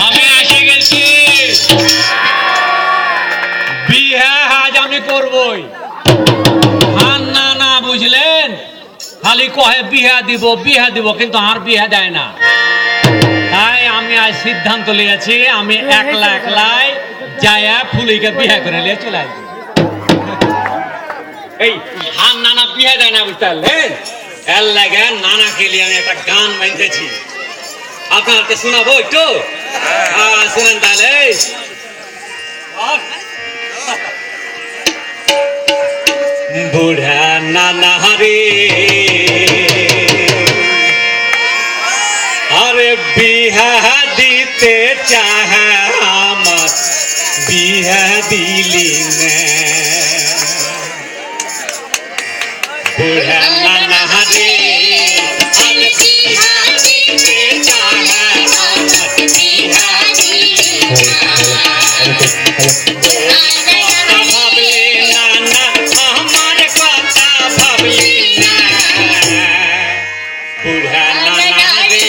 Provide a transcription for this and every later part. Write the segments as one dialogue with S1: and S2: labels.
S1: আমি এসে গেছি। বিয়ে আজ আমি করবই। না না বুঝলেন, খালি কহে বিয়ে দিব কিন্তু আর বিয়ে দেয় না। তাই আমি আজ সিদ্ধান্ত নিয়েছি আমি একলাই যায়া ফুলিকে বিয়ে করে নিয়ে চলে আসবো। এই হান নানা বিয়ে দেয় না বুঝতে পারলেন, এর লাগে নানাকে নিয়ে আমি একটা গান বাঁধতেছি, আপনাকে শোনাবো একটু। শুনেন তাহলে। বুড়া নানা রে আরে বিহা দিতে চাহে আমার বিহা দিলি না। বুড়া নানা রে আরে বিহা দিতে চাহে আমার বিহা দিলি না। ভাবলি নানা আমার কথা ভাবলি না। বুড়া নানা রে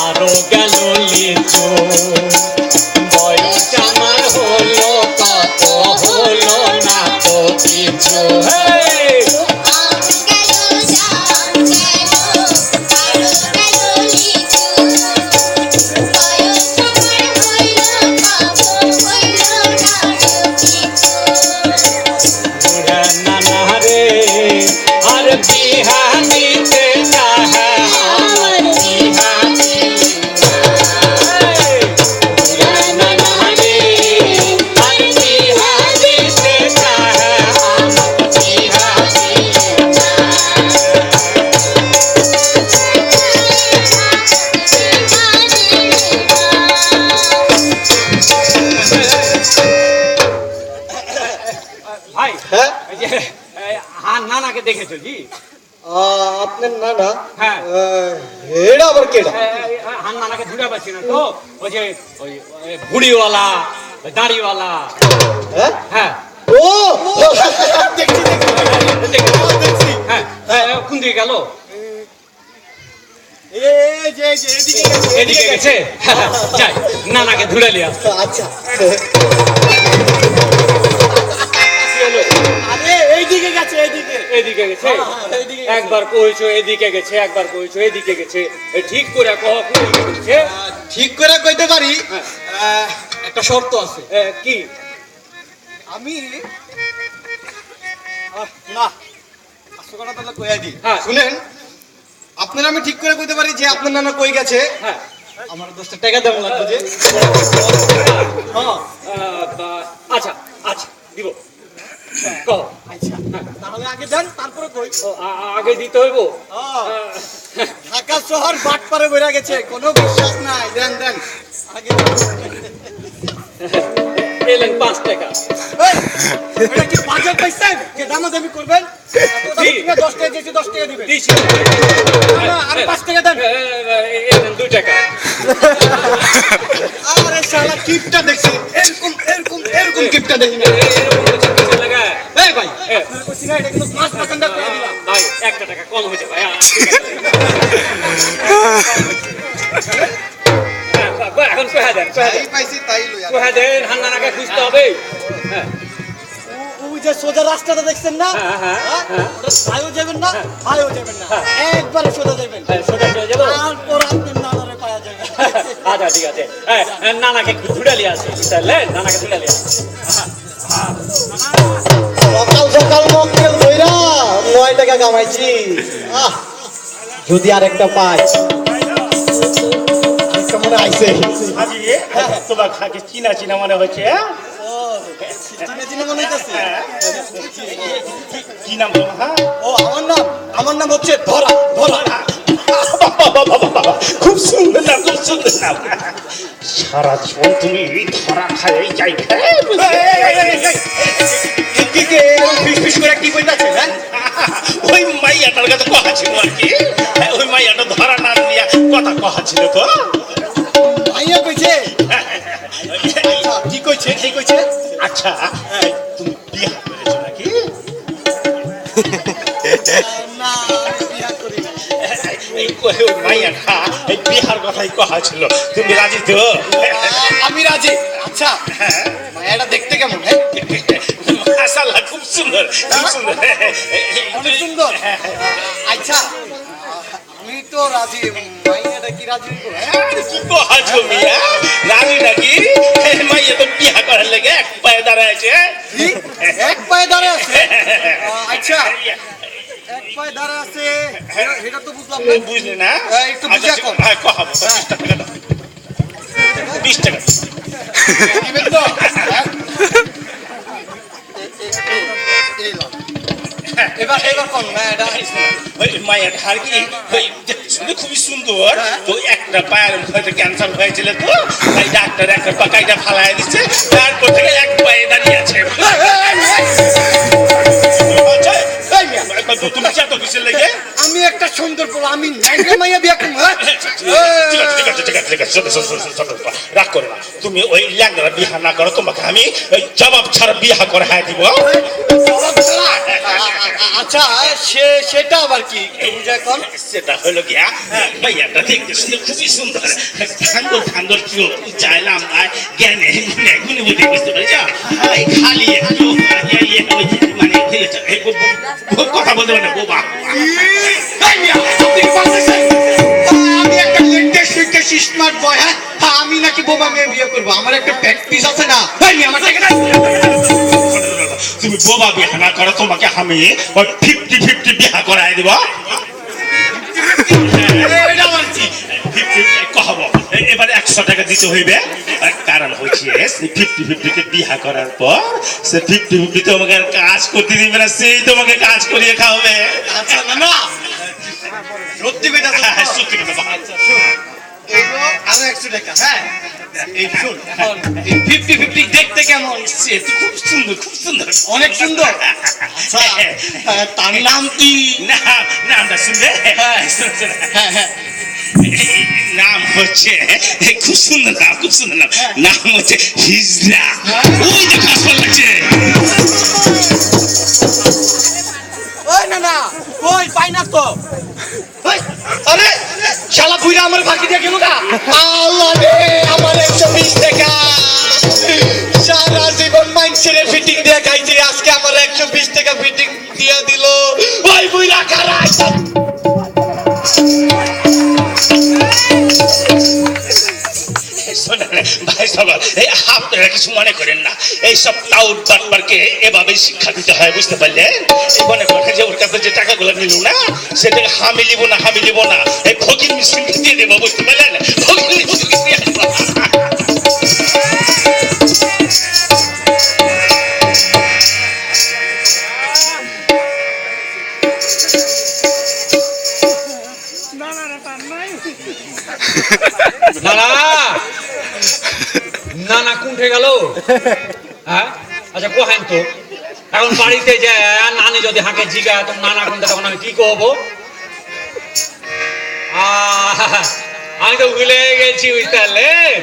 S1: আরো গেল লিচু, বয়স আমার হলো কত, হলো না তো কিছু। নানা রে আর বিহা দিতে চাহে ভাই। হ্যাঁ নানাকে দেখেছো জি?
S2: আপনার নানা?
S1: হ্যাঁ।
S2: এটা আবার কেডা?
S1: হান নানাকে ধুড়া পাচ্ছি না তো, ওই যে ওই বুড়িওয়ালা দাড়িওয়ালা।
S2: হ্যাঁ
S1: হ্যাঁ
S2: ও দেখছি দেখছি।
S1: হ্যাঁ কোন দিকে গেল? এদিকে গেছে। যাই নানাকে ধুড়ে লিয়া।
S2: আচ্ছা
S1: এদিকে গেছে। একবার কইছো এদিকে গেছে, একবার কইছো এদিকে গেছে, ঠিক করে কহ কোন দিকে গেছে?
S2: ঠিক করে কইতে পারি, একটা শর্ত আছে।
S1: কি?
S2: আমি না আসল কথা তাহলে কইয়া দিই।
S1: হ্যাঁ
S2: শুনেন, আপনারা আমি ঠিক করে কইতে পারি যে আপনার নানা কই গেছে।
S1: হ্যাঁ
S2: আমার 10টা টাকা দেওয়া লাগবে যে।
S1: আচ্ছা আচ্ছা দিব। কও।
S2: আচ্ছা তাহলে আগে দেন, তারপরে কই।
S1: আগে দিতে হইব।
S2: ঢাকা শহর বাটপারে বইরা গেছে, কোনো বিশ্বাস নাই। দেন দেন আগে।
S1: এলেন 5 টাকা।
S2: এটা কি বাজার পাইছেন যে দামাদামি করবেন? 10 টাকা দিয়েছি, 10 টাকা দিবেন।
S1: দিছি।
S2: আর 5 টাকা দেন।
S1: এলেন 2 টাকা।
S2: আরে শালা কিপটা দেখছি, এরকম কিপটা দেখি না। এই ভাই, কইছি না এটা কিন্তু 5% করে দিলাম।
S1: ভাই 1 টাকা কম হয়েছে ভাই। এখন কয়া দেন,
S2: পাইছি তাই লইয়া।
S1: কয়া দেন, হান্নানাকে খুঁজতে হবে।
S2: ওই যে সোজা রাস্তাটা দেখছেন না, ওটা ভাইও যাবেন না, ভাইও যাবেন না, একবারে সোজা যাবেন।
S1: সোজা চলে যাবো।
S2: তারপর আপনি নানারে পাওয়া যাবে।
S1: আচ্ছা ঠিক আছে, নানাকে ধুড়ালি আছে, বুঝলেন? নানাকে ধুড়ালি আছে।
S2: সকাল সকাল মক্কেল কইরা 9 টাকা কামাইছি। যদি আরেকটা পাই। মনে আইছে
S3: তোমার খাকে চিনা চিনা মনে হচ্ছে। কি নাম তোমার?
S2: ও আমার নাম হচ্ছে ধরা।
S3: খুব সুন্দর নাম, খুব সুন্দর নাম সারা জীবন তুমি ধরা খাই যাইবে
S2: ফিস করে কি কইতাছে হ্যাঁ
S3: ওই মাইয়াটার কাছে কথা ছিল আর কি ওই মাইয়াটা ধরা না নিয়ে কথা কথা ছিল তো
S2: ভাইয়া কইছে কি কইছে কি কইছে
S3: আচ্ছা তুমি বিয়ে করেছো নাকি
S2: না বিয়া করি না
S3: এই ওই মাইয়াটা এই বিহার কথাই কথা ছিল তুমি রাজি তো
S2: আমি রাজি আচ্ছা মায়াটা দেখতে কেমন হ্যাঁ
S3: মাশাআল্লাহ খুব সুন্দর খুব সুন্দর
S2: অনেক সুন্দর আচ্ছা আমি তো রাজি মাইয়াটা কি রাজি হইবো হ্যাঁ?
S3: কি কহাছো মিয়া রাজি নাকি মাইয়া তো বিয়া করার লেগে এক পায়ে দাঁড়ায় আছে
S2: কি? এক পায়ে দাঁড়ায় আছে আচ্ছা এক পায়ে দাঁড়ায় আছে এটা তো বুঝলাম না
S3: বুঝলে না
S2: একটু বুঝা কম।
S3: হ্যাঁ কহাবো 20 টাকা 20 টাকা
S2: দিবেন তো হ্যাঁ? এই নাও। এবার কোন এটা
S3: ওই মায়ের হার কি ওই শুনে খুবই সুন্দর তো একটা পায়ের হয়তো ক্যান্সার হয়েছিল তো তাই ডাক্তার একটা পাকাইটা ফালাই দিচ্ছে তারপর থেকে এক পায়ে দাঁড়িয়ে আছে তুমি যা তো কিসের লেগে
S2: আমি একটা সুন্দর পোলা আমি ন্যাংরা মাইয়া বিয়া করব হ্যাঁ?
S3: ঠিক আছে রাগ করো না তুমি ওই ল্যাংরা বিহা না করো তোমাকে আমি ওই জবাব ছাড়া বিহা করে হাই দিব
S2: জবাব ছাড়া? আচ্ছা সেটা আবার কি বুঝা কোন
S3: সেটা হলো কি ভাইয়াটা দেখতে শুনে খুবই সুন্দর ঠান্ডর ঠান্ডর চোখ চাইলাম আর জ্ঞানে গুনে বুঝে বুঝতে পারছি খালি একটু মানে কথা বলতে পারে বোবা
S2: আমি একটা লেটেস্ট স্মার্ট বয় হ্যাঁ আমি নাকি বোবা মেয়ে বিয়ে করবো আমার একটা প্র্যাকটিস আছে না আমার
S3: তুমি বোবা বিহা না করো তোমাকে আমি ওই 50-50 বিহা করাই দিব এবারে 100 টাকা দিতে হইবে কারণ হচ্ছে 50-50 কে বিহা করার পর সে 50-50 তোমাকে কাজ করতে দিবে না সেই তোমাকে কাজ করিয়ে খাওয়াবে
S2: আচ্ছা না সত্যি বেটা
S3: সত্যি কথা
S2: এগুলো আরো 100 টাকা হ্যাঁ এই শুন এই 50-50 দেখতে কেমন
S3: সে তো খুব সুন্দর খুব সুন্দর
S2: অনেক সুন্দর আচ্ছা তার নাম কি
S3: নামটা শুনবে
S2: হ্যাঁ হ্যাঁ
S3: নাম হচ্ছে খুব সুন্দর নাম খুব সুন্দর নাম হচ্ছে হিজড়া ওই যে পাসপোর্ট লাগছে
S2: ওই না কই পাই না তো আরে শালা বুইরা আমার ফাঁকি দিয়ে গেল গা আল্লাহ রে আমার 120 টাকা সারা জীবন মাইন্সের ফিটিং দিয়ে খাইছি আজকে আমার 120 টাকা ফিটিং দিয়ে দিল ওই বুইরা খারা
S3: ভাই সবার এই আপনারা কিছু মনে করেন না এইসব টাউট বাটপারকে এভাবে শিক্ষা দিতে হয় বুঝতে পারলেন মনে করেন যে ওর কাছে যে টাকাগুলো নিল না সেটাকে হামি লিব না এই ফকির মিশ্রিন দিয়ে দেবো বুঝতে পারলেন ফকির মিশ্রিন দিয়ে দেবো
S1: না কোনঠে গেল হ্যাঁ আচ্ছা কোহেন তো এখন বাড়িতে যায় নানি যদি হাঁকে জিগা তো নানা কোনটা তখন আমি কি করবো আমি তো ভুলে গেছি বুঝতে পারলেন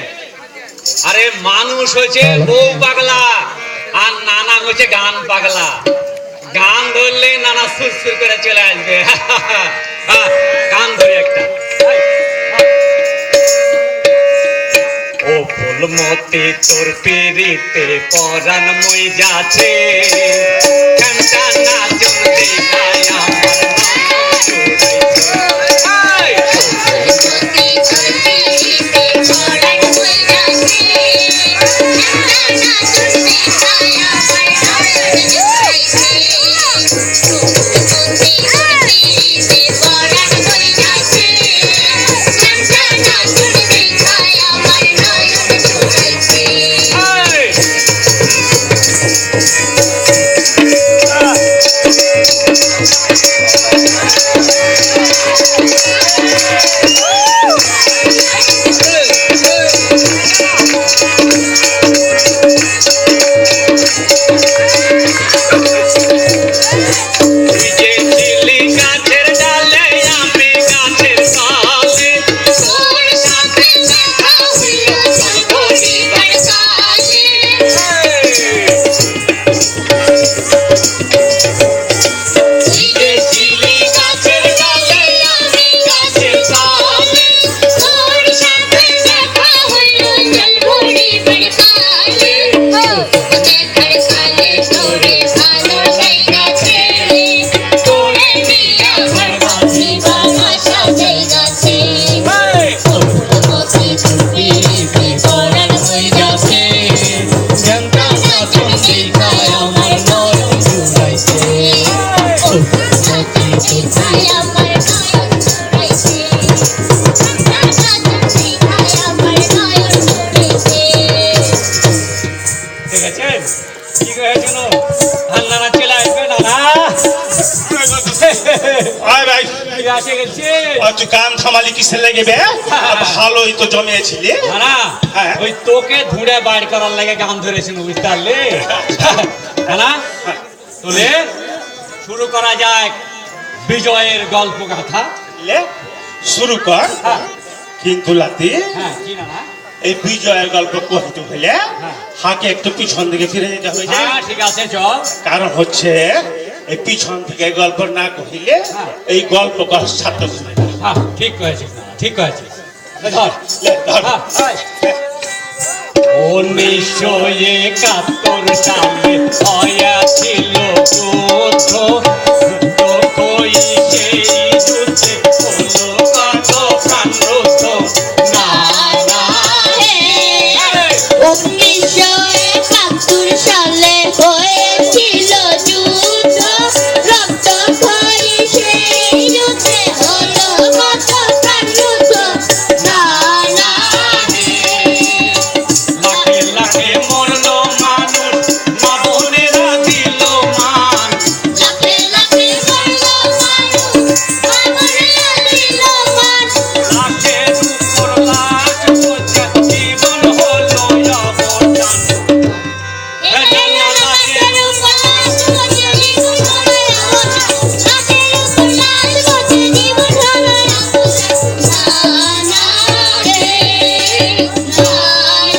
S1: আরে মানুষ হচ্ছে বউ পাগলা আর নানা হচ্ছে গান পাগলা গান ধরলে নানা সুর করে চলে আসবে গান ধরে একটা ও ফুলমতি তোর পেরিতে পরাণ মই যাচ্ছে কান্তা না জমতে খায় আমার
S3: আয় ভাই
S1: এসে গেছি।
S3: তুই কান থামালি কিসের লেগে বে ভালোই তো জমিয়েছিলি
S1: না
S3: হ্যাঁ।
S1: ওই তোকে ধুঁড়ে বাইর করার লাগে গান ধরেছিল বুঝতে পারলি না তোলে শুরু করা যাক বিজয়ের গল্প গাথা।
S3: লে, শুরু কর
S1: হ্যাঁ
S3: কিন্তু লাতি
S1: হ্যাঁ কি না
S3: এই বিজয়ের গল্প কহিতে হইলে হাকে একটু পিছন দিকে ফিরে যেতে হবে যে
S1: হ্যাঁ ঠিক আছে চল।
S3: কারণ হচ্ছে এই পিছন থেকে গল্প না কহিলে এই গল্প কর সার্থক হয় না।
S1: হ্যাঁ ঠিক কয়েছিস না ঠিক কয়েছিস ধর।
S3: লে, ধর।
S1: হ্যাঁ, আয়। 1971 সালে হয়েছিল যুদ্ধ, যুদ্ধ কই সেই যুদ্ধে হলো কত প্রাণরুদ্ধ। না না হে
S4: 1971 সালে হয়েছিল যুদ্ধ, রক্তক্ষয়ী সেই যুদ্ধে হলো কত প্রাণরুদ্ধ। না না হে
S1: লাখে লাখে মরলো মানুষ, মা বোনেরা দিল মান।
S4: লাখে লাখে মরল মানুষ, আমাদের দিল মান।
S1: লাখের উপর লাখ বোঝা, জীবন হলো অবসান।
S4: লাখের উপর লাখ বছর জীবন হলো অবসান। লাখের উপর লাখ বছর জীবন হলো অবসান। না না হে না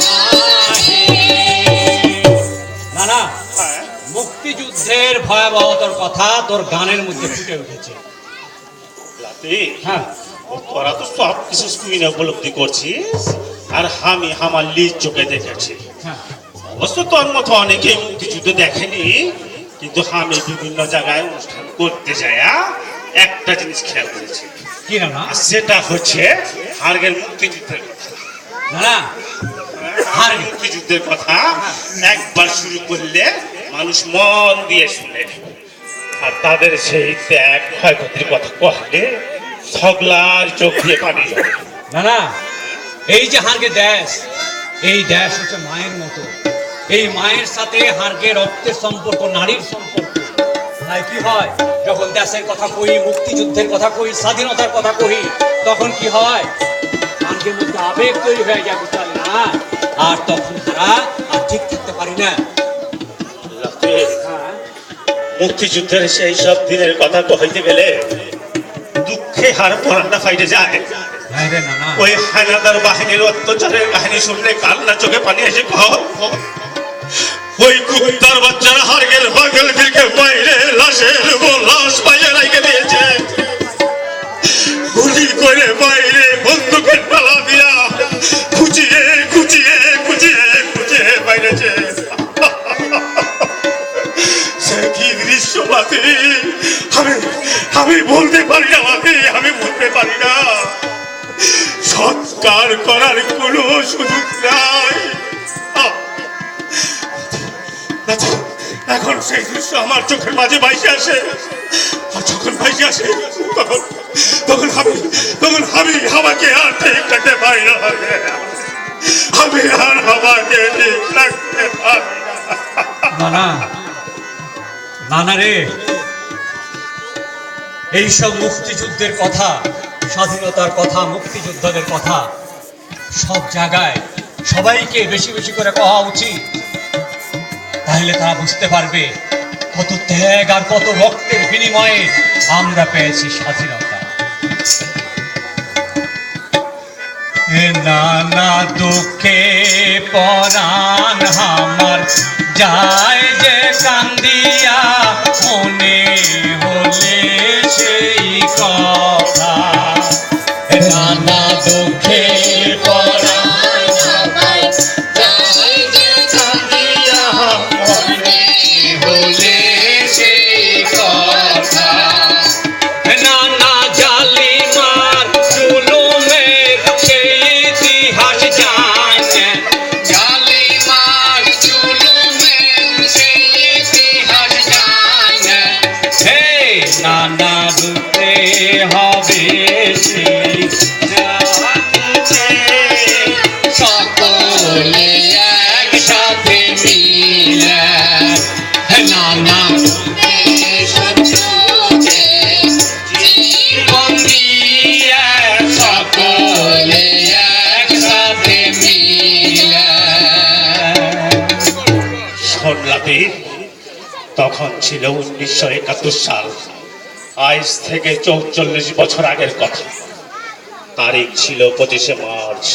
S4: না হে
S1: না না
S3: হ্যাঁ।
S1: মুক্তিযুদ্ধের ভয়াবহতার কথা তোর গানের মধ্যে ফুটে উঠেছে।
S3: লাতি,
S1: হ্যাঁ
S3: তোরা তো সব কিছু স্ক্রিনে উপলব্ধি করছিস আর আমি আমার লিজ চোখে দেখেছি।
S1: হ্যাঁ
S3: অবশ্য তোর মতো অনেকেই মুক্তিযুদ্ধ দেখেনি, কিন্তু আমি বিভিন্ন জায়গায় অনুষ্ঠান করতে যাই একটা জিনিস খেয়াল করেছি,
S1: কি না না
S3: আর সেটা হচ্ছে হারগের মুক্তিযুদ্ধের কথা।
S1: না
S3: আর মুক্তিযুদ্ধের কথা একবার শুরু করলে মানুষ মন দিয়ে শুনে, আর তাদের সেই ত্যাগ ক্ষয়ক্ষতির কথা কহলে সগলার চোখ দিয়ে পানি ঝরে।
S1: না এই যে হারগে দেশ, এই দেশ হচ্ছে মায়ের মতো। এই মায়ের সাথে হারগে রক্তের সম্পর্ক, নারীর সম্পর্ক। তাই কি হয় যখন দেশের কথা কই, মুক্তিযুদ্ধের কথা কই, স্বাধীনতার কথা কই, তখন কি হয় হারগের মধ্যে আবেগ তৈরি হয়ে যায় বুঝতে পারলি না। আর তখন তারা আর ঠিক থাকতে পারি না। হ্যাঁ
S3: মুক্তিযুদ্ধের সেই সব দিনের কথা কইতে গেলে দুঃখে হার পরান্না ফাইটে যায়।
S1: হ্যাঁ রে না
S3: ওই হানাদার বাহিনীর অত্যাচারের কাহিনী শুনলে কান্না চোখে পানি এসে ওই কুত্তার বাচ্চারা হারগেল বাগেল ফিরকে বাইরে লাশের লাশ পাইয়ে রাইকে দিয়েছে, গুলি করে বাইরে বন্দুকের ডালা দিয়া খুঁচিয়ে খুঁচিয়ে খুঁচিয়ে খুঁচিয়ে বাইরেছে। সে কি দৃশ্য বাতি, আমি আমি বলতে পারি না বাতি, আমি বলতে পারি না। সৎকার করার কোনো সুযোগ নাই। এখন সেই দৃশ্য আমার চোখের মাঝে ভাইসে আসে, আর যখন ভাইসে আসে তখন আমি আমাকে আর ঠিক রাখতে পারি না। আমি আর আমাকে ঠিক রাখতে পারি না।
S1: না রে, এইসব মুক্তিযুদ্ধের কথা, স্বাধীনতার কথা, মুক্তিযোদ্ধাদের কথা সব জায়গায় সবাইকে বেশি বেশি করে কওয়া উচিত। তাহলে তারা বুঝতে পারবে কত ত্যাগ আর কত রক্তের বিনিময়ে আমরা পেয়েছি স্বাধীনতা। এ নানা দুঃখে পরাণ আমার যায় যে কান্দিয়া, মনে হলে সেই কথা। এ নানা দুঃখে পরাণ
S4: আমার যায় যে
S1: কান্দিয়া, মনে হলে সেই কথা। নানা জালিমার জুলুমের সেই ইতিহাস জানে, জালিমার জুলুমের সেই ইতিহাস জানে। হে নানা রূপে হবে সেই জানে।
S3: তখন ছিল 1971 সাল। আজ থেকে 44 বছর আগের কথা। তারিখ ছিল 25শে মার্চ।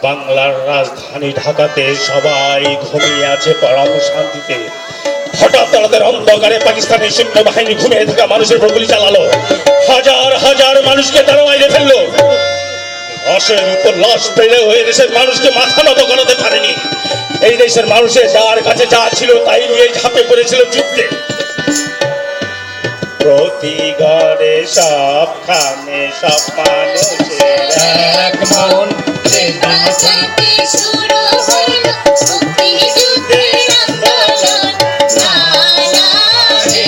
S3: বাংলার রাজধানী ঢাকাতে সবাই ঘুমিয়ে আছে পরম শান্তিতে। হঠাৎ তাদের অন্ধকারে পাকিস্তানি সৈন্যবাহিনী ঘুমিয়ে থাকা মানুষের উপর গুলি চালালো। হাজার হাজার মানুষকে তারা মাইরে ফেললো। লাশের উপর লাশ পেলে ওই দেশের মানুষকে মাথা নত করাতে পারেনি। এই দেশের মানুষের যার কাছে যা ছিল তাই নিয়ে ঝাঁপে পড়েছিল যুদ্ধে। প্রতি ঘরে সবখানে সব মানুষের এক মন।
S4: থেকে শুরু হলো মুক্তিযুদ্ধের আন্দোলন। না না রে,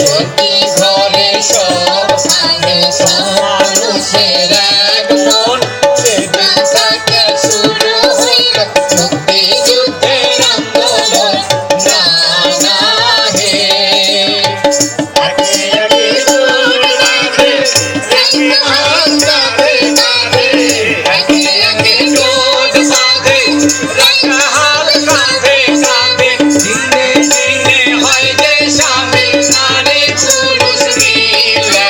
S4: প্রতি ঘরে সবখানে সব মানুষের এক মন। সেটা থেকে শুরু হলো মুক্তিযুদ্ধের আন্দোলন। না না রে,
S3: একে একে দূর বাঁধে,
S4: একটা হাত কাঁধে কাঁধে, একে একে জোট বাঁধে, একটা হাত কাঁধে কাঁধে। দিনে দিনে হয় যে স্বামী নারী পুরুষ মিলে।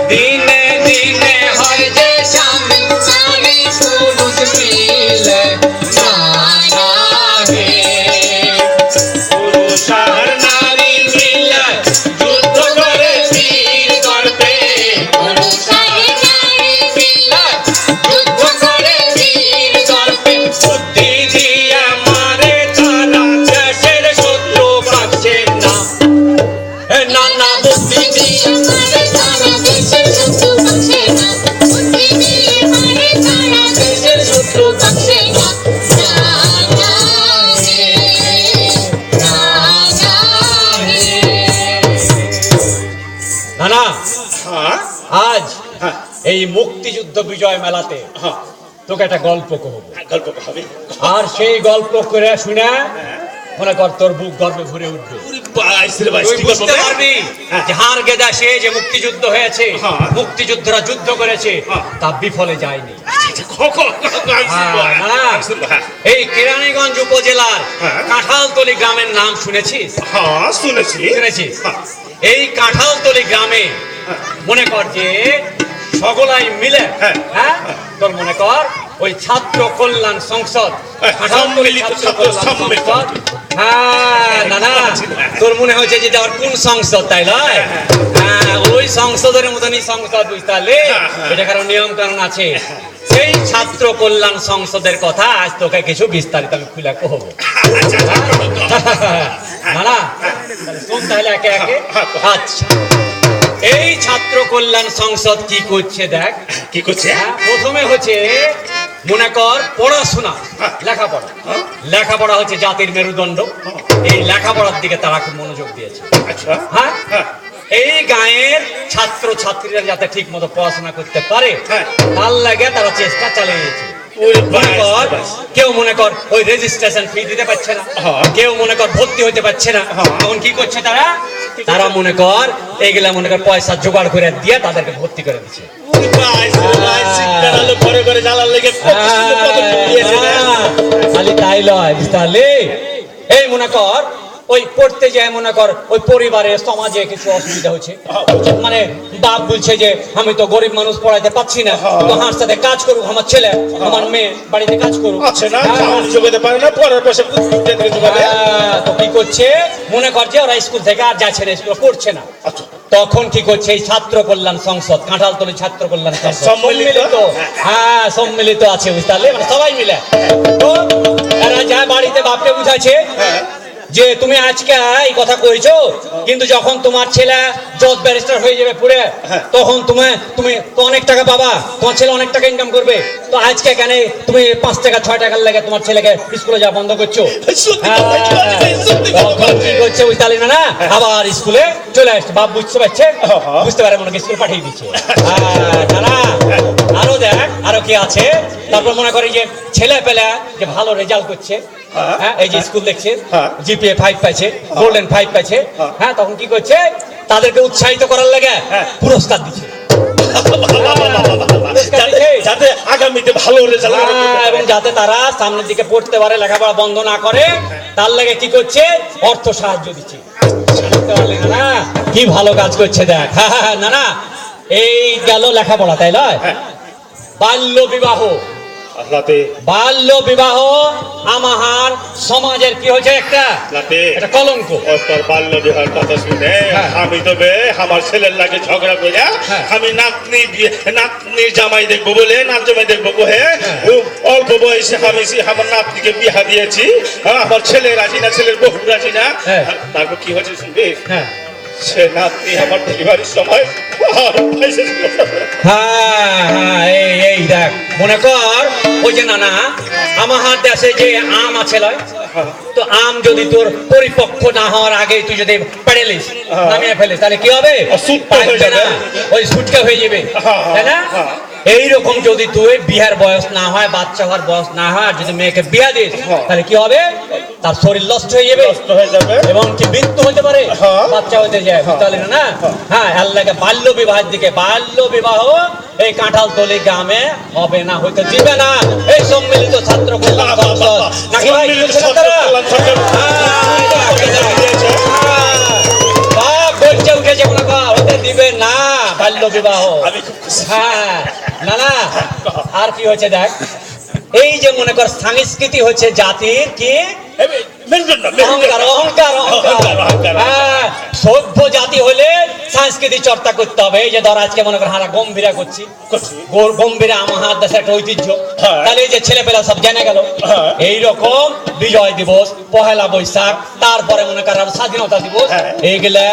S4: দিনে দিনে হয় যে স্বামী নারী পুরুষ মিলে। না না রে,
S3: পুরুষ আর
S4: নারী মিলে যুদ্ধ করে বীর গর্বে। পুরুষ আর নারী মিলে যুদ্ধ করে বীর গর্বে। বুদ্ধি দিয়ে মারে তারা, দেশের শত্রু বাঁচে না। না না, বুদ্ধি দিয়ে মারে তারা, দেশের শত্রু বাঁচে না। বুদ্ধি দিয়ে মারে তারা, দেশের শত্রু বাঁচে না। না না রে, না না রে।
S1: না না,
S3: হ্যাঁ
S1: আজ
S3: হ্যাঁ
S1: এই মুক্তিযুদ্ধ বিজয় মেলাতে
S3: হ্যাঁ
S1: তোকে একটা গল্প করবো।
S3: গল্প হবে।
S1: আর সেই গল্প করে শুনে মনে কর তোর বুক গর্বে ভরে উঠবে। তুই বুঝতে পারবি যে হার গেদা সে যে মুক্তিযুদ্ধ হয়েছে,
S3: হ্যাঁ।
S1: মুক্তিযুদ্ধরা যুদ্ধ করেছে,
S3: হ্যাঁ।
S1: তা বিফলে যায়নি। এই কেরানীগঞ্জ উপজেলার
S3: হ্যাঁ।
S1: কাঁঠালতলি গ্রামের নাম শুনেছিস?
S3: হ্যাঁ শুনেছি।
S1: শুনেছিস?
S3: হ্যাঁ।
S1: এই কাঁঠালতলি গ্রামে মনে কর যে সকলাই মিলে,
S3: হ্যাঁ।
S1: হ্যাঁ, তোর মনে কর ওই ছাত্র কল্যাণ সংসদ,
S3: হ্যাঁ,
S1: কাঁঠালতলি
S3: সম্মিলিত
S1: ছাত্র
S3: ছাত্র
S1: কল্যাণ
S3: সম্মিলিত।
S1: সংসদ। হ্যাঁ না না, তোর মনে হয়েছে যে আর কোন সংসদ, তাই নয়? হ্যাঁ, ওই সংসদের মতনই সংসদ, বুঝতে পারলি?
S3: হ্যাঁ, হ্যাঁ।
S1: এটা কারণ নিয়ম কানুন আছে। সেই ছাত্র কল্যাণ সংসদের কথা আজ তোকে কিছু বিস্তারিত আমি খুলে কহবো। না না, তাহলে শোন তাহলে একে একে। আচ্ছা, এই ছাত্র কল্যাণ সংসদ কি করছে দেখ।
S3: কি করছে?
S1: হ্যাঁ, প্রথমে হচ্ছে মনে কর পড়াশোনা, লেখাপড়া। লেখাপড়া হচ্ছে জাতির মেরুদণ্ড। এই লেখাপড়ার দিকে তারা খুব মনোযোগ দিয়েছে।
S3: আচ্ছা
S1: হ্যাঁ,
S3: হ্যাঁ
S1: এই গাঁয়ের ছাত্র ছাত্রীরা যাতে ঠিক মতো পড়াশোনা করতে পারে,
S3: হ্যাঁ।
S1: তার লাগে তারা চেষ্টা চালিয়েছে।
S3: ওরে
S1: মনে
S3: বাস,
S1: কর
S3: বাস।
S1: কেউ মনে কর ওই রেজিস্ট্রেশন ফি দিতে পারছে না,
S3: হ্যাঁ।
S1: কেউ মনে কর ভর্তি হতে পারছে না।
S3: হ্যাঁ।
S1: তখন কি করছে তারা? তারা মনে কর এইগুলা মনে কর পয়সা জোগাড় করে দিয়ে তাদেরকে ভর্তি করে দিচ্ছে।
S3: ওরে বাস, ওরে বাস, সিটকার আলো ঘরে ঘরে জ্বালার লেগে কত সুন্দর পদক্ষেপ নিয়েছে না?
S1: খালি তাই লয়, বুঝতে পারলি? এই মনে কর ওই পড়তে যায় মনে কর ওই পরিবারে সমাজে কিছু অসুবিধা হচ্ছে, মানে বাপ বলছে যে আমি তো গরিব মানুষ পড়াইতে পাচ্ছি না, তো হার সাথে কাজ করুক আমার ছেলে, আমার মেয়ে বাড়িতে কাজ করুক।
S3: আছে না,
S1: হ্যাঁ।
S3: চাউল জোগাতে পারে না, পরের পয়সা বুদ্ধি থেকে জোগাবে।
S1: হ্যাঁ, তো কি করছে মনে কর যে ওরা স্কুল থেকে আর যাচ্ছে না, স্কুলে পড়ছে না।
S3: আচ্ছা
S1: তখন কি করছে এই ছাত্র কল্যাণ সংসদ, কাঁঠালতলি ছাত্র কল্যাণ সংসদ
S3: সম্মিলিত?
S1: হ্যাঁ সম্মিলিত আছে, বুঝতে পারলে? মানে সবাই মিলে। তো এরা যায় বাড়িতে বাপকে বুঝাচ্ছে যে তুমি আজকে এই কথা কইছো, কিন্তু যখন তোমার ছেলে জজ ব্যারিস্টার হয়ে যাবে পুরে, তখন তুমি তো অনেক টাকা পাবা, তোমার ছেলে অনেক টাকা ইনকাম করবে, তো আজকে কেন তুমি 5 টাকা 6 টাকার লাগে তোমার ছেলেকে স্কুলে যাওয়া বন্ধ করছো?
S3: সত্যি
S1: হ্যাঁ,
S3: কথা, সত্যি কথা।
S1: তখন কি করছে বুঝতে পারলি না? আবার স্কুলে চলে আসছে, বাপ বুঝতে পারছে,
S3: হ্যাঁ।
S1: বুঝতে পারে মনে হয় স্কুলে পাঠিয়ে দিচ্ছে। না আরো দেখ আরো কি আছে। তারপর মনে করি যে ছেলে পেলে যে ভালো রেজাল্ট করছে, হ্যাঁ, এই যে স্কুল দেখছে
S3: হ্যাঁ।
S1: জিপিএ 5 পাইছে, গোল্ডেন 5 পাইছে, হ্যাঁ, তখন কি করছে তাদেরকে উৎসাহিত করার লাগে পুরস্কার দিচ্ছে।
S3: যাতে আগামীতে ভালো ভালো রেজাল্ট
S1: এবং যাতে তারা সামনের দিকে পড়তে পারে, লেখাপড়া বন্ধ না করে, তার লাগে কি করছে, অর্থ সাহায্য দিচ্ছে। বুঝতে পারলি না? কি ভালো কাজ করছে দেখ। না না, এই গেল লেখাপড়া, তাই নয়? বাল্য বিবাহ, বাল্য বিবাহ আমার সমাজের কি হয়েছে একটা কলঙ্ক।
S3: তোর বাল্য বিবাহের কথা শুনে আমি তবে আমার ছেলের লাগে ঝগড়া করে আমি নাতনির জামাই দেখবো বলে, নাত জামাই দেখবো বলে অল্প বয়সে আমি আমার নাতনিকে বিয়া দিয়েছি। আমার ছেলে রাজি না, ছেলের বহু রাজি না। তারপর কি হয়েছে শুনবি? সে নাতনি আমার ডেলিভারির সময়
S1: এই দেখ, মনে কর ওই যে নানা আমার দেশে যে আম আছে লয়, তো আম যদি তোর পরিপক্ক না হওয়ার আগে তুই যদি পেড়েলিস, নামিয়ে ফেলিস, তাহলে কি হবে? ওই সুটকা হয়ে যাবে, তাই না? এইরকম যদি তুই বিয়ার বয়স না হয়, বাচ্চা হওয়ার বয়স না হয়, আর যদি মেয়েকে বিয়া দিস, তাহলে কি হবে? তার শরীর নষ্ট হয়ে যাবে এবং কি মৃত্যু হতে পারে, বাচ্চা হতে যায়। তাহলে না, হ্যাঁ, আল্লাহকে বাল্য বিবাহের দিকে, বাল্য বিবাহ এই কাঁঠালতলী গ্রামে হবে না, হইতে দিবে না এই সম্মিলিত ছাত্র কল্যাণ সংসদ। নাকি ভাই? বলছে উঠেছে মনে কর, হতে দিবে না বাল্য বিবাহ। হ্যাঁ, না না, আর কি হয়েছে দেখ, এই যে মনে কর সংস্কৃতি হচ্ছে জাতির কি অহংকার, অহংকার, অহংকার। হ্যাঁ, সভ্য জাতি হলে সংস্কৃতি চর্চা করতে হবে। এই যে ধর আজকে মনে কর হারা গম্ভীরা করছি, গম্ভীরা আমার দেশের একটা ঐতিহ্য, তাহলে এই যে ছেলে পেলা সব জেনে গেল। এইরকম বিজয় দিবস, পহেলা বৈশাখ, তারপরে মনে কর স্বাধীনতা দিবস, এইগুলা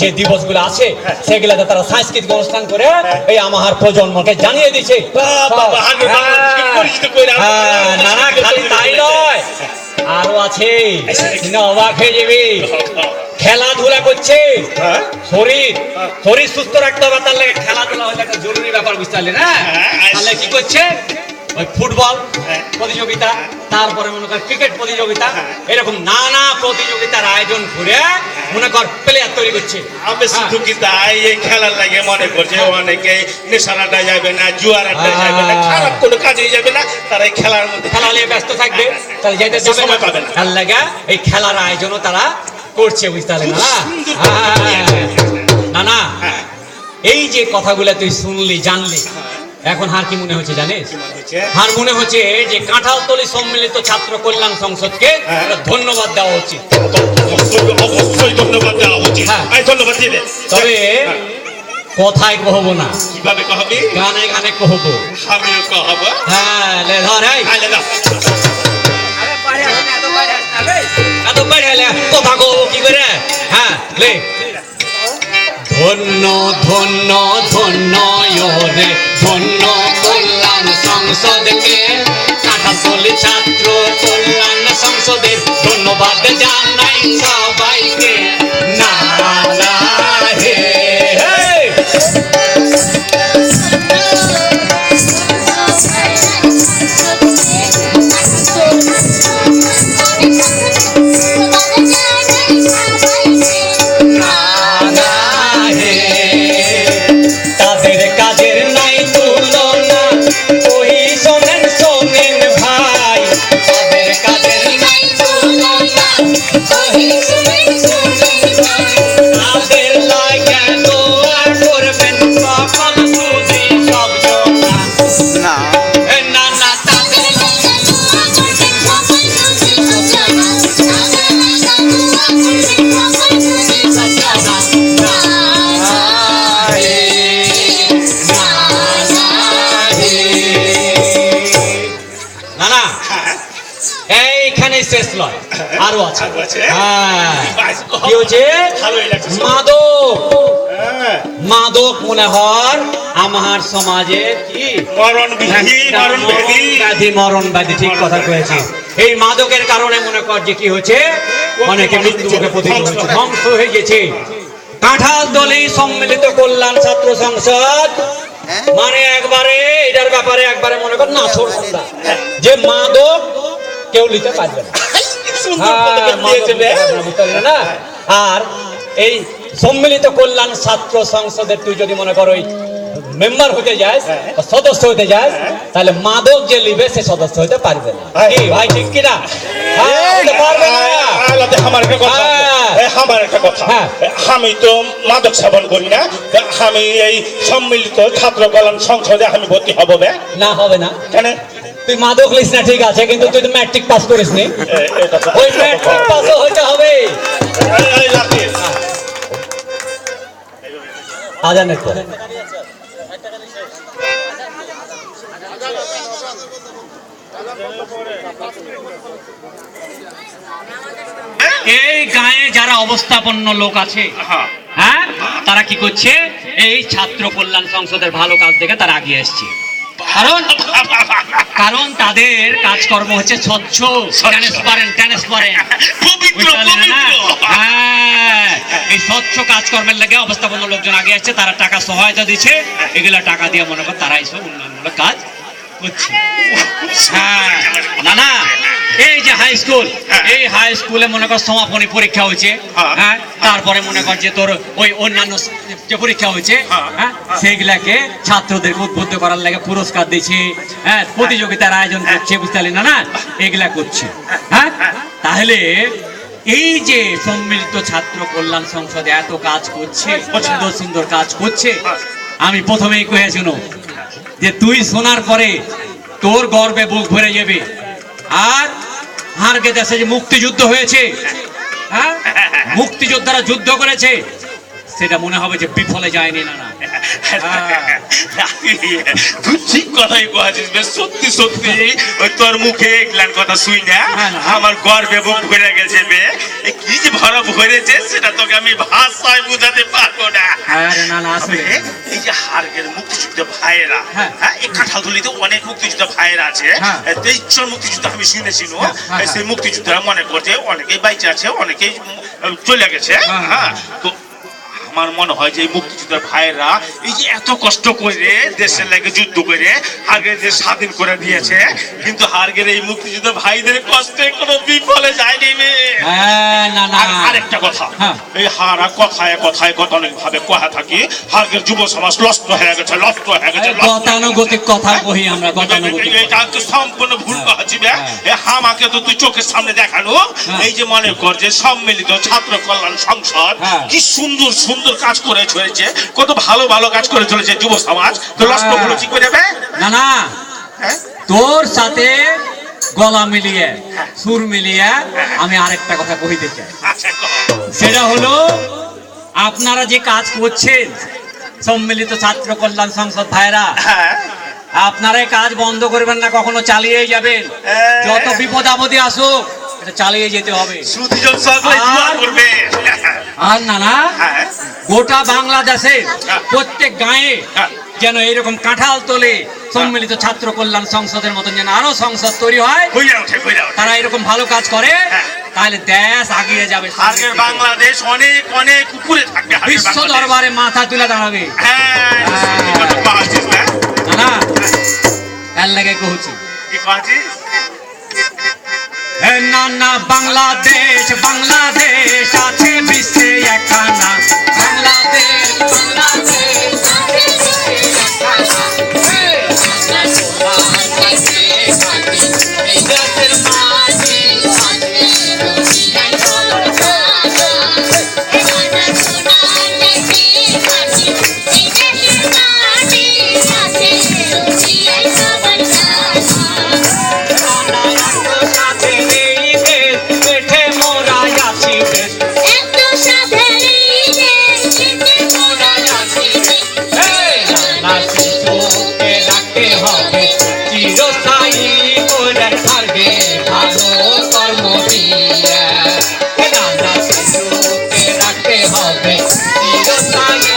S1: যে দিবস গুলো আছে সেগুলাতে তারা সাংস্কৃতিক অনুষ্ঠান করে এই আমার প্রজন্মকে জানিয়ে দিচ্ছে। নানা, খালি তাই নয়, আরো আছে, অবাক হয়ে যাবি। খেলাধুলা করছে, শরীর সুস্থ রাখতে হবে, তার লাগে খেলাধুলা হচ্ছে একটা জরুরি ব্যাপার, বুঝতে পারলি না? তাহলে কি করছে, ওই ফুটবল প্রতিযোগিতা, তারপরে মনে কর ক্রিকেট প্রতিযোগিতা, এরকম নানা প্রতিযোগিতার আয়োজন করে মনে কর প্লেয়ার তৈরি করছে।
S3: আমি শুধু কি তাই, এই খেলার লাগে মনে করছে অনেকে নেশারাটা যাবে না, জুয়ারাটা যাবে না, খারাপ কোনো কাজে যাবে না, তারা এই খেলার মধ্যে
S1: খেলা নিয়ে ব্যস্ত থাকবে, তাহলে যেতে সময় পাবে না। তার লাগে এই খেলার আয়োজনও তারা করছে, বুঝতে পারলি না? না না, এই যে কথাগুলো তুই শুনলি, জানলি, এখন হার কি মনে হচ্ছে জানিস? হার মনে হচ্ছে যে কাঁঠালতলী সম্মিলিত ছাত্র কল্যাণ সংসদকে ধন্যবাদ দেওয়া উচিত।
S3: অবশ্যই ধন্যবাদ দেওয়া উচিত। ধন্যবাদ দিয়ে দে।
S1: তবে কথায় কহবো না,
S3: কিভাবে কহবি?
S1: গানে গানে কহবো।
S3: আমিও কহবো।
S1: হ্যাঁ, লে ধর, এই এত বাইরে এলে কথা কহবো কি করে? হ্যাঁ, লে। ধন্য ধন্য ধন্য রে, ধন্য কল্যাণ সংসদকে, কাঁঠালতলী ছাত্র কল্যাণ সংসদের ধন্যবাদ জানাই সবাইকে। না না হে, তাদের কাজের নাই তুলনা, ওই শোনেন শোনেন ভাই, তাদের কাজের নাই তুলনা, তাদের লাগে দোয়া করবেন সকল সুধী সব জনা। না না, তাদের নানা এইখানে শেষ নয়, আরো আছে। হ্যাঁ, কি হচ্ছে? মাদক, মাদক মনে হয় আমার সমাজে কি
S3: মরণ ব্যাধি,
S1: মরণ ব্যাধি, ঠিক কথা কয়েছে। এই মাদকের কারণে মনে কর যে কি হচ্ছে, অনেকে মৃত্যুকে পতিত হচ্ছে, ধ্বংস হয়ে গেছে। কাঁঠালতলী সম্মিলিত কল্যাণ ছাত্র সংসদ মানে একবারে এটার ব্যাপারে একবারে মনে কর না ছোট যে মাদক কেউ নিতে পারবে না। আর এই সম্মিলিত কল্যাণ ছাত্র সংসদের তুই যদি মনে কর ওই মেম্বার হতে যাস, সদস্য হতে যাস, তাহলে মাদক যে লিবে সে সদস্য হতে পারবে না।
S3: হ্যাঁ।
S1: কি ভাই ঠিক কি না? হ্যাঁ, হতে পারবে না।
S3: আমার একটা কথা আছে।
S1: হ্যাঁ।
S3: আমার একটা কথা,
S1: হ্যাঁ।
S3: আমি তো মাদক সেবন করি না, আমি এই সম্মিলিত ছাত্র কল্যাণ সংসদে আমি ভর্তি হব বে।
S1: না হবে না।
S3: কেন?
S1: তুই মাদক লিস না ঠিক আছে, কিন্তু তুই তো ম্যাট্রিক পাস করিস নি।
S3: এটা তো-
S1: ওই ম্যাট্রিক পাসও হইতে হবে।
S3: এই লাকি।
S1: আজানের পরে এই গায়ে যারা অবস্থাপন্ন লোক আছে,
S3: হ্যাঁ।
S1: হ্যাঁ, তারা কি করছে? এই ছাত্র কল্যাণ সংসদের ভালো কাজ দেখে তারা এগিয়ে এসছে। কারণ তাদের কাজকর্ম হচ্ছে স্বচ্ছ, ট্রান্সপারেন্ট।
S3: পবিত্র, পবিত্র।
S1: হ্যাঁ, এই স্বচ্ছ কাজকর্মের লাগে অবস্থাপন্ন লোকজন আগে আসছে, তারা টাকা সহায়তা দিচ্ছে, এগুলা টাকা দিয়ে মনে কর তারা এইসব উন্নয়নমূলক কাজ করছে। হ্যাঁ, না না, এই যে হাই স্কুল, এই হাই স্কুলে মনে কর সমাপনী পরীক্ষা হয়েছে, হ্যাঁ, তারপরে মনে কর যে তোর ওই অন্যান্য যে পরীক্ষা হয়েছে, হ্যাঁ, সেইগুলাকে ছাত্রদেরকে উদ্বুদ্ধ করার লাগে পুরস্কার দিচ্ছে, হ্যাঁ, প্রতিযোগিতার আয়োজন করছে, বুঝতে পারলি না? না, এগুলা করছে। হ্যাঁ, তাহলে এই যে সম্মিলিত ছাত্র কল্যাণ সংসদে এত কাজ করছে, সুন্দর সুন্দর কাজ করছে, আমি প্রথমেই কয়েছিল যে তুই শোনার পরে তোর গর্বে বুক ভরে যাবে। আর হারকে দেশে যে মুক্তিযুদ্ধ হয়েছে, হ্যাঁ, মুক্তিযোদ্ধারা যুদ্ধ করেছে, সেটা মনে হবে যে বিফলে যায়নি। না না,
S3: তুই ঠিক কথাই কয়েছিস বে, সত্যি সত্যি ওই তোর মুখে এগুলার কথা শুই না আমার গর্বে বুক ভরে গেছে বে। কি যে ভরা ভরেছে সেটা তোকে আমি ভাষায় বোঝাতে পারবো না।
S1: না না, আসলে
S3: এই যে হারগের মুক্তিযুদ্ধ ভাইয়েরা,
S1: হ্যাঁ।
S3: হ্যাঁ, এই কাঁঠালতলিতে অনেক মুক্তিযুদ্ধ ভাইয়েরা আছে,
S1: হ্যাঁ।
S3: 23 জন মুক্তিযুদ্ধ আমি শুনেছি।
S1: হ্যাঁ।
S3: সেই মুক্তিযুদ্ধরা মনে করছে অনেকেই বাইচে আছে, অনেকেই চলে গেছে।
S1: হ্যাঁ।
S3: হ্যাঁ, তো আমার মনে হয় যে এই মুক্তিযুদ্ধের ভাইয়েরা এই যে এত কষ্ট করে দেশের লাগে যুদ্ধ করে আগে যে স্বাধীন করে দিয়েছে, কিন্তু হারগের এই মুক্তিযুদ্ধ ভাইদের কষ্টে কোনো বিফলে যায়নি বে।
S1: হ্যাঁ, না না,
S3: আরেকটা কথা,
S1: হ্যাঁ।
S3: এই হারা কথায় কথায় অনেক ভাবে কয়া থাকি হারগের যুব সমাজ নষ্ট হয়ে গেছে, নষ্ট হয়ে গেছে।
S1: গতানুগতিক কথা কহি আমরা, গতানুগতিক
S3: এটা তো সম্পূর্ণ ভুল কথা ছিল।
S1: হ্যাঁ।
S3: আমাকে তো তুই চোখের সামনে দেখানো,
S1: হ্যাঁ।
S3: এই যে মনে কর যে সম্মিলিত ছাত্র কল্যাণ সংসদ
S1: হ্যাঁ।
S3: কি সুন্দর সুন্দর কাজ করে চলেছে, কত ভালো ভালো কাজ করে চলেছে যুব সমাজ, তো নষ্ট হলো কি করে যাবে?
S1: না না,
S3: হ্যাঁ?
S1: তোর সাথে গলা মিলিয়ে সুর মিলিয়ে আমি আরেকটা কথা কহিতে চাই।
S3: আচ্ছা, কহ।
S1: সেটা হলো, আপনারা যে কাজ করছেন সম্মিলিত ছাত্র কল্যাণ সংসদ ভাইরা,
S3: হ্যাঁ।
S1: আপনারা এই কাজ বন্ধ করবেন না, কখনো চালিয়ে যাবেন।
S3: হ্যাঁ।
S1: যত বিপদ আপদে আসুক, এটা চালিয়ে যেতে হবে।
S3: সুদীজন সকলে দোয়া করবে।
S1: আর না না,
S3: হ্যাঁ।
S1: গোটা বাংলাদেশে প্রত্যেক গাঁয়ে
S3: হ্যাঁ।
S1: যেন এরকম কাঁঠাল তোলে সম্মিলিত ছাত্র কল্যাণ সংসদের মতন যেন আরো সংসদ তৈরি হয়,
S3: হইয়া ওঠে, হইয়া ওঠে।
S1: তারা এরকম ভালো কাজ করে,
S3: হ্যাঁ।
S1: তাহলে দেশ আগিয়ে যাবে,
S3: হারগের বাংলাদেশ অনেক অনেক উপরে থাকবে। হারগের
S1: বিশ্ব
S3: বাংলাদেশ।
S1: দরবারে মাথা তুলে দাঁড়াবে।
S3: হ্যাঁ, সত্যি কথা কহাছিস না?
S1: না না, এর লাগে কହୁছি,
S3: কি কহাছিস?
S1: এ না না, বাংলাদেশ বাংলাদেশ আছে বিশ্বে একখানা, বাংলাদেশ বাংলাদেশ দেশের মাটি, সাথে এই দেশ পেটে মোরা আছি বেশ। এই নানা শিশুকে রাখতে হবে চিরস্থায়ী করে, থাকবে ভালো কর্ম দিয়ে। নানা শিশুকে রাখতে হবে চিরস্থায়ী